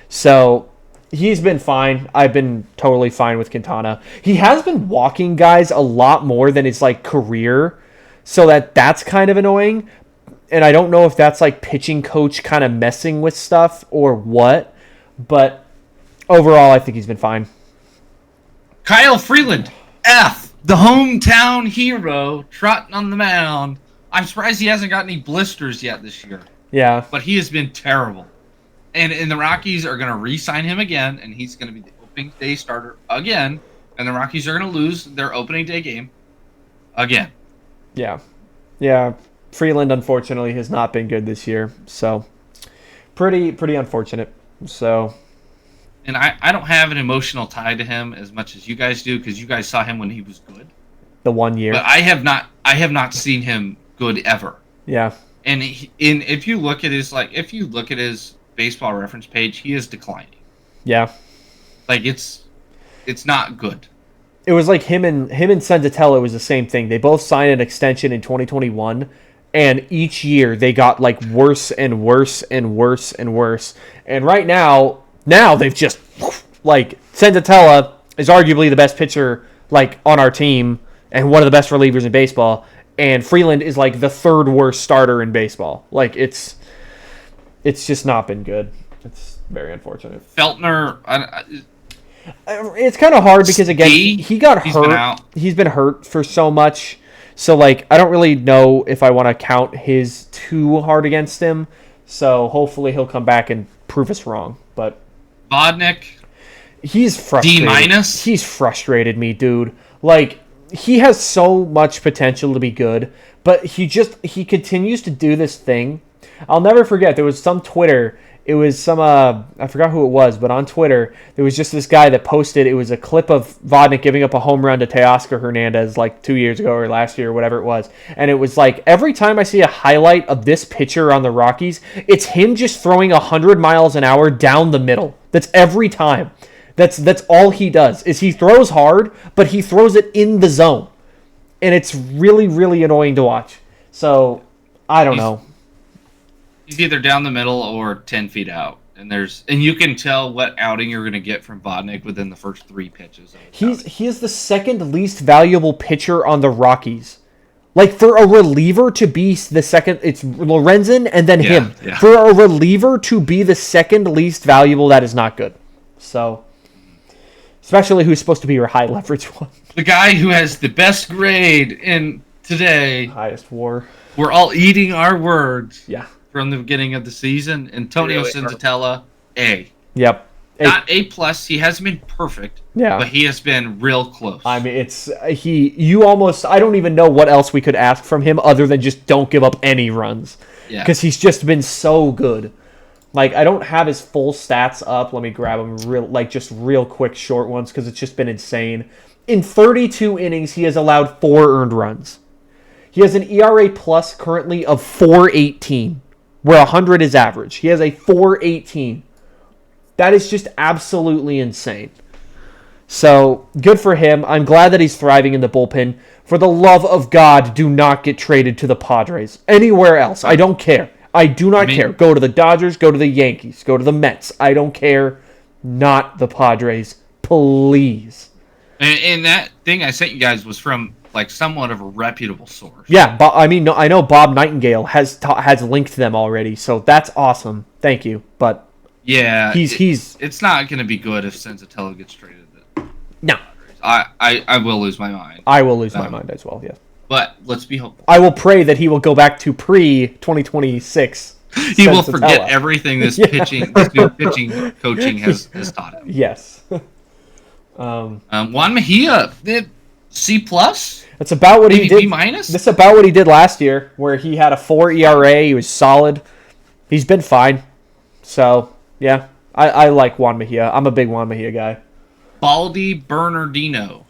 So he's been fine. I've been totally fine with Quintana. He has been walking guys a lot more than his career, so that's kind of annoying. And I don't know if that's pitching coach kind of messing with stuff or what, but overall I think he's been fine. Kyle Freeland, F, the hometown hero, trotting on the mound. I'm surprised he hasn't got any blisters yet this year. Yeah. But he has been terrible. And the Rockies are going to re-sign him again, and he's going to be the opening day starter again, and the Rockies are going to lose their opening day game again. Yeah. Yeah. Freeland, unfortunately, has not been good this year, so pretty unfortunate. So, and I don't have an emotional tie to him as much as you guys do because you guys saw him when he was good. The 1 year. But I have not seen him good ever. Yeah. And if you look at his baseball reference page, he is declining. Yeah. It's not good. It was him and Senzatella was the same thing. They both signed an extension in 2021, and each year they got worse and worse and worse and worse. And right now they've just Senzatella is arguably the best pitcher on our team and one of the best relievers in baseball, and Freeland is the 3rd worst starter in baseball. It's just not been good. It's very unfortunate. Feltner, it's kind of hard because again he got hurt. He's been hurt for so much, so I don't really know if I want to count his too hard against him. So hopefully he'll come back and prove us wrong. But Vodnik, he's frustrated. D-. He's frustrated me, dude. he has so much potential to be good, but he continues to do this thing. I'll never forget. There was some Twitter. It was some I forgot who it was, but on Twitter there was just this guy that posted. It was a clip of Vodnik giving up a home run to Teoscar Hernandez like 2 years ago or last year or whatever it was, and it was like every time I see a highlight of this pitcher on the Rockies, it's him just throwing 100 miles an hour down the middle. That's every time. That's all he does. Is he throws hard, but he throws it in the zone, and it's really really annoying to watch. So I don't know. He's either down the middle or 10 feet out. And you can tell what outing you're going to get from Vodnik within the first 3 pitches. He is the second least valuable pitcher on the Rockies. Like, for a reliever to be the second, it's Lorenzen and then him. Yeah. For a reliever to be the second least valuable, that is not good. So, especially who's supposed to be your high leverage one. The guy who has the best grade in today. Highest WAR. We're all eating our words. Yeah. From the beginning of the season. Antonio Senzatella, A. Yep. Not A+. He hasn't been perfect. Yeah. But he has been real close. I mean, I don't even know what else we could ask from him other than just don't give up any runs. Yeah. Because he's just been so good. Like, I don't have his full stats up. Let me grab them real quick short ones because it's just been insane. In 32 innings, he has allowed 4 earned runs. He has an ERA plus currently of 4.18. Where 100 is average. He has a 4.18. That is just absolutely insane. So, good for him. I'm glad that he's thriving in the bullpen. For the love of God, do not get traded to the Padres. Anywhere else. I don't care. I do not care. Go to the Dodgers. Go to the Yankees. Go to the Mets. I don't care. Not the Padres. Please. And that thing I sent you guys was from like somewhat of a reputable source. Yeah, but I know Bob Nightingale has linked them already, so that's awesome. Thank you, but yeah, it's not going to be good if Senzatella gets traded. No, I will lose my mind. I will lose my mind as well. Yeah, but let's be hopeful. I will pray that he will go back to pre-2026. He will forget everything this new pitching coaching has taught him. Yes. Juan Mejia. C+? That's about what he did. B-? That's about what he did last year, where he had a 4 ERA. He was solid. He's been fine. So, yeah. I like Juan Mejia. I'm a big Juan Mejia guy. Baldy Bernardino.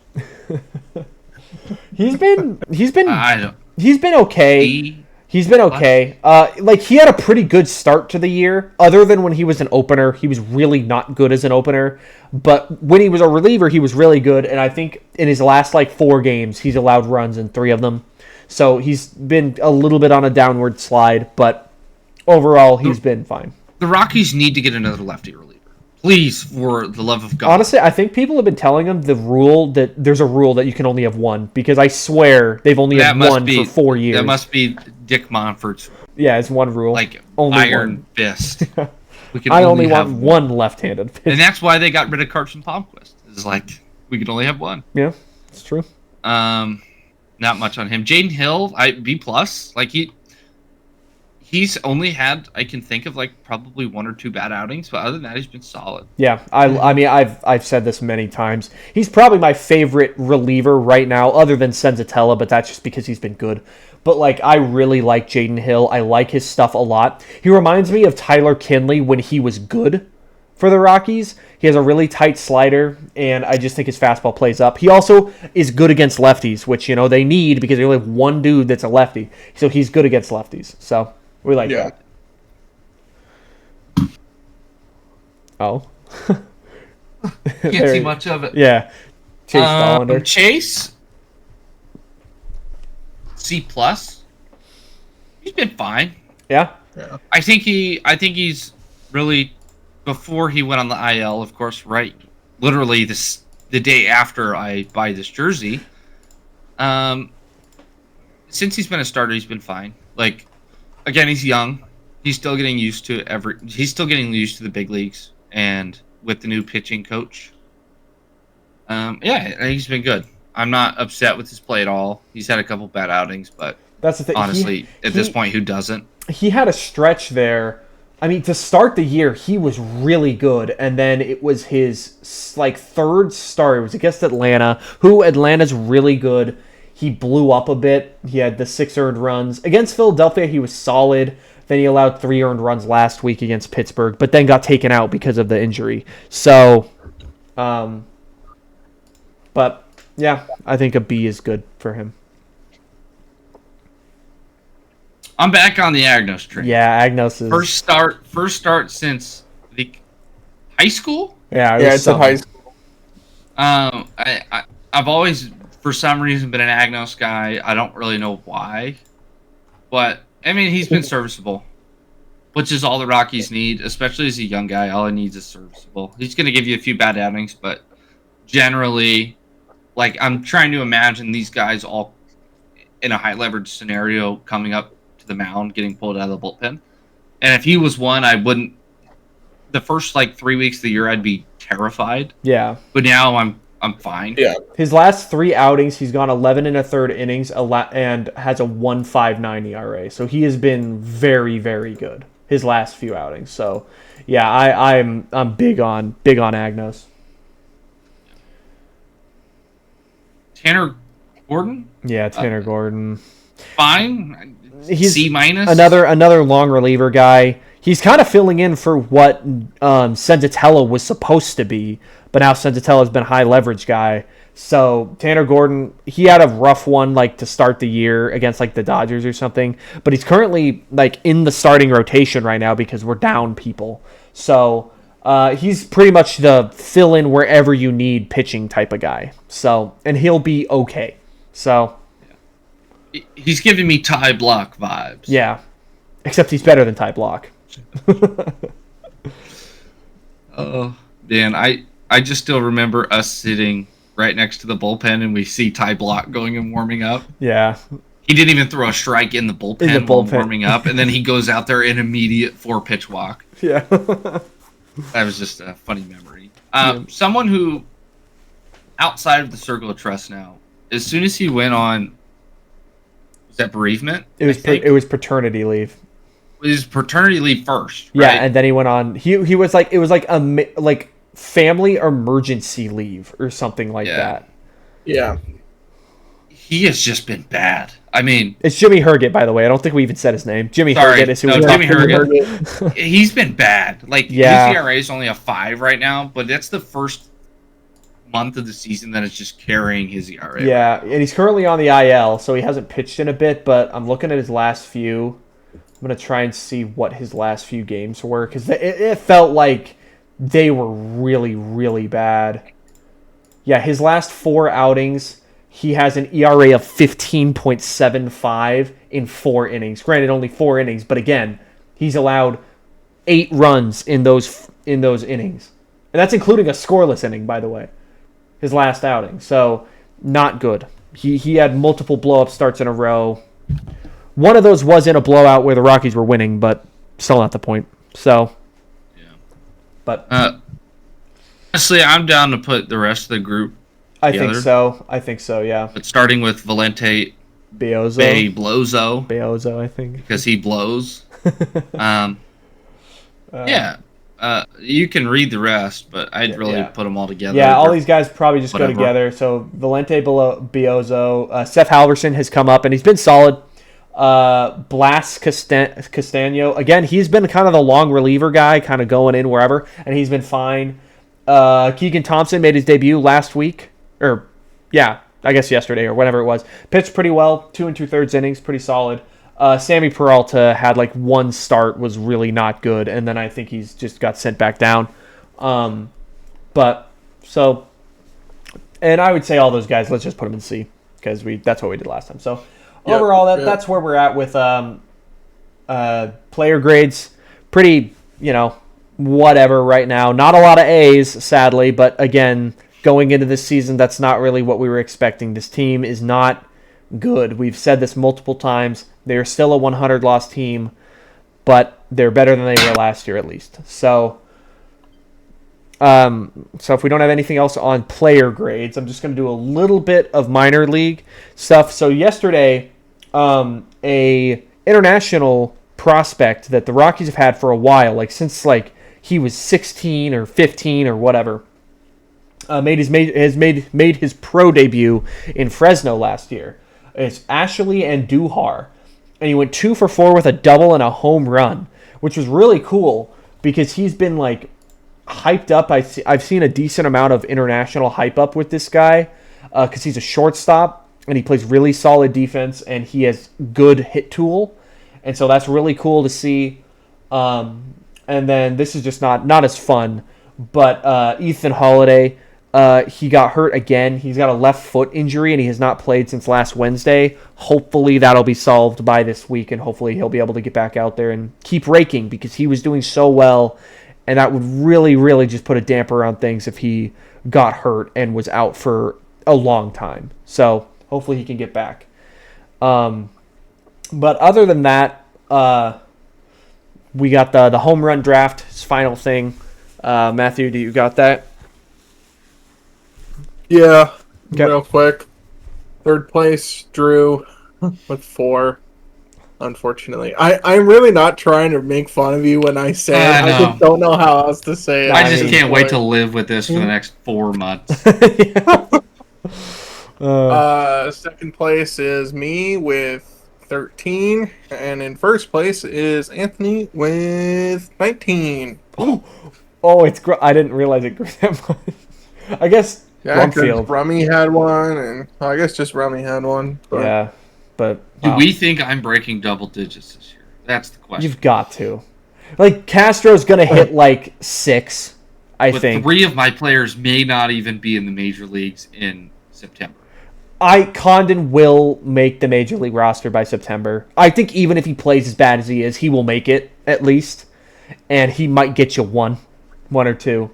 He's been okay. He's been okay. He had a pretty good start to the year. Other than when he was an opener, he was really not good as an opener. But when he was a reliever, he was really good. And I think in his last 4 games, he's allowed runs in 3 of them. So he's been a little bit on a downward slide. But overall, he's been fine. The Rockies need to get another lefty reliever. Please, for the love of God. Honestly, I think people have been telling him there's a rule that you can only have one. Because I swear they've only had one for 4 years. That must be Dick Monfort's. Yeah, it's one rule. Only iron fist. I only want one left-handed pitcher. And that's why they got rid of Carson Palmquist. It's we could only have one. Yeah, it's true. Not much on him. Jaden Hill, B+. He's only had, I can think of probably 1 or 2 bad outings, but other than that, he's been solid. Yeah, I mean, I've said this many times. He's probably my favorite reliever right now, other than Senzatella, but that's just because he's been good. But I really like Jaden Hill. I like his stuff a lot. He reminds me of Tyler Kinley when he was good for the Rockies. He has a really tight slider, and I just think his fastball plays up. He also is good against lefties, which they need because they only have one dude that's a lefty. So he's good against lefties. So we like that. Oh. Can't see much of it. Yeah. Chase Dollander. Chase. C+. He's been fine. Yeah. I think he's really, before he went on the IL, of course, right? Literally the day after I buy this jersey. Since he's been a starter, he's been fine. Again, he's young. He's still getting used to the big leagues, and with the new pitching coach. I think he's been good. I'm not upset with his play at all. He's had a couple bad outings, but that's the thing. Honestly, at this point, who doesn't? He had a stretch there. I mean, to start the year, he was really good, and then it was his third start. It was against Atlanta, who Atlanta's really good. He blew up a bit. He had the 6 earned runs against Philadelphia. He was solid. Then he allowed 3 earned runs last week against Pittsburgh, but then got taken out because of the injury. So, but yeah, I think a B is good for him. I'm back on the Agnos train. Yeah, Agnos is first start since the high school. Yeah, it's in high school. I've always, for some reason, been an Agnos guy. I don't really know why, but I mean, he's been serviceable, which is all the Rockies need, especially as a young guy. All he needs is serviceable. He's going to give you a few bad outings, but generally, like, I'm trying to imagine these guys all in a high leverage scenario coming up to the mound, getting pulled out of the bullpen. And if he was one, I wouldn't. The first 3 weeks of the year, I'd be terrified. Yeah, but now I'm fine. Yeah. His last 3 outings, he's gone 11 1/3 innings and has a 1.59 ERA. So he has been very, very good his last few outings. So yeah, I'm big on Agnos. Tanner Gordon? Yeah, Tanner Gordon. Fine. He's C-. Another long reliever guy. He's kind of filling in for what Senzatella was supposed to be, but now Senzatella's been a high leverage guy. So Tanner Gordon, he had a rough one to start the year against the Dodgers or something, but he's currently in the starting rotation right now because we're down people. So he's pretty much the fill in wherever you need pitching type of guy. So, and he'll be okay. So he's giving me Ty Block vibes. Yeah, except he's better than Ty Block. Oh man, I just still remember us sitting right next to the bullpen and we see Ty Block going and warming up. Yeah. He didn't even throw a strike in the bullpen while warming up, and then he goes out there in immediate 4-pitch walk. Yeah. That was just a funny memory. Someone who, outside of the circle of trust now, as soon as he went on, was that bereavement? It was paternity leave. It was paternity leave first, right? Yeah, and then he went on. He was it was a family emergency leave or something like that. Yeah. He has just been bad. I mean, it's Jimmy Herget, by the way. I don't think we even said his name. Jimmy Herget is who we Jimmy Herget. He's been bad. His ERA is only a 5 right now, but that's the first month of the season that is just carrying his ERA. Yeah, and he's currently on the IL, so he hasn't pitched in a bit, but I'm looking at his last few. I'm going to try and see what his last few games were, because it felt like they were really, really bad. Yeah, his last 4 outings, he has an ERA of 15.75 in 4 innings. Granted, only 4 innings, but again, he's allowed 8 runs in those innings. And that's including a scoreless inning, by the way. His last outing. So, not good. He had multiple blow-up starts in a row. One of those was in a blowout where the Rockies were winning, but still not the point. So, yeah. But honestly, I'm down to put the rest of the group together. I think so, yeah. But starting with Valente Beozo, I think. Because he blows. You can read the rest, but I'd really put them all together. Yeah, all these guys probably just go together. So Valente Beozo, Seth Halverson has come up, and he's been solid. Blas Castano, again, he's been kind of the long reliever guy, kind of going in wherever, and he's been fine. Keegan Thompson made his debut last week, I guess yesterday or whatever it was. Pitched pretty well, 2 2/3 innings, pretty solid. Sammy Peralta had 1 start, was really not good, and then I think he's just got sent back down. And I would say all those guys, let's just put them in C, because that's what we did last time. So overall, that's where we're at with player grades. Pretty, whatever right now. Not a lot of A's, sadly, but again, going into this season, that's not really what we were expecting. This team is not good. We've said this multiple times. They're still a 100-loss team, but they're better than they were last year at least. So if we don't have anything else on player grades, I'm just going to do a little bit of minor league stuff. So yesterday, a international prospect that the Rockies have had for a while, like since like he was 16 or 15 or whatever. Made his pro debut in Fresno last year. It's Ashley Andujar, and he went 2 for 4 with a double and a home run, which was really cool because he's been like hyped up. I've seen a decent amount of international hype up with this guy because he's a shortstop and he plays really solid defense and he has good hit tool, and so that's really cool to see. And then this is just not as fun, but Ethan Holiday. He got hurt again. He's got a left foot injury, and he has not played since last Wednesday. Hopefully that'll be solved by this week, and hopefully he'll be able to get back out there and keep raking because he was doing so well, and that would really, really just put a damper on things if he got hurt and was out for a long time. So hopefully he can get back. But other than that, we got the home run draft, his final thing. Matthew, do you got that? Yeah, Okay. real quick. Third place, Drew, with 4. Unfortunately, I'm really not trying to make fun of you when I say it. I just don't know how else to say it. I just can't wait to live with this for the next 4 months. Second place is me with 13, and in first place is Anthony with 19. Oh, it's I didn't realize it grew that much. I guess Brumfield. Rummy had one, and I guess just Rummy had one. But. Yeah, but do we think I'm breaking double digits this year? That's the question. You've got to. Like Castro's gonna hit like 6, I think. 3 of my players may not even be in the major leagues in September. Condon will make the major league roster by September. I think even if he plays as bad as he is, he will make it at least, and he might get you one or two.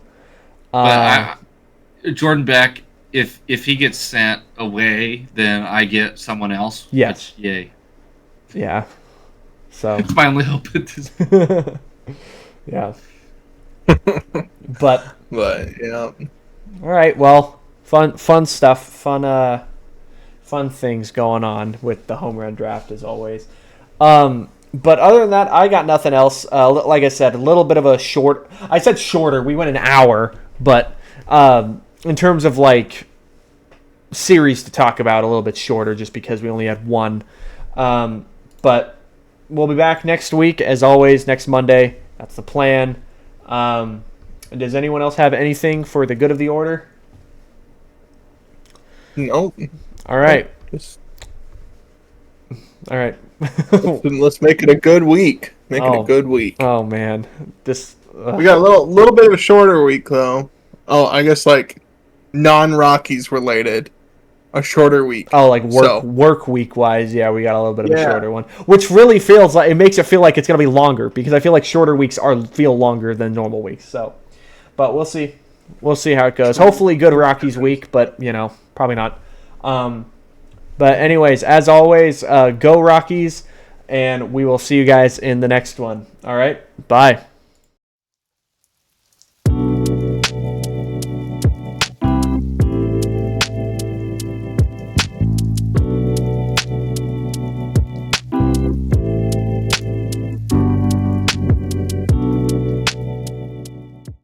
Jordan Beck, if he gets sent away, then I get someone else. Yes. Which, yay. Yeah. So It's my only hope at this yeah. But yeah. All right. Well, fun stuff. Fun things going on with the home run draft as always. But other than that, I got nothing else. Like I said, a little bit of a short. I said shorter. We went an hour, but in terms of like series to talk about, a little bit shorter, just because we only had one. But we'll be back next week, as always, next Monday. That's the plan. Does anyone else have anything for the good of the order? No. All right. All right. Let's make it a good week. Make it a good week. Oh man, we got a little bit of a shorter week though. Oh, I guess like non-Rockies related, a shorter week. Oh, like work week wise, yeah, we got a little bit of a shorter one, which really feels like it makes it feel like it's gonna be longer because I feel like shorter weeks feel longer than normal weeks. So, but we'll see how it goes. Hopefully, good Rockies week, but probably not. But anyways, as always, go Rockies, and we will see you guys in the next one. All right, bye.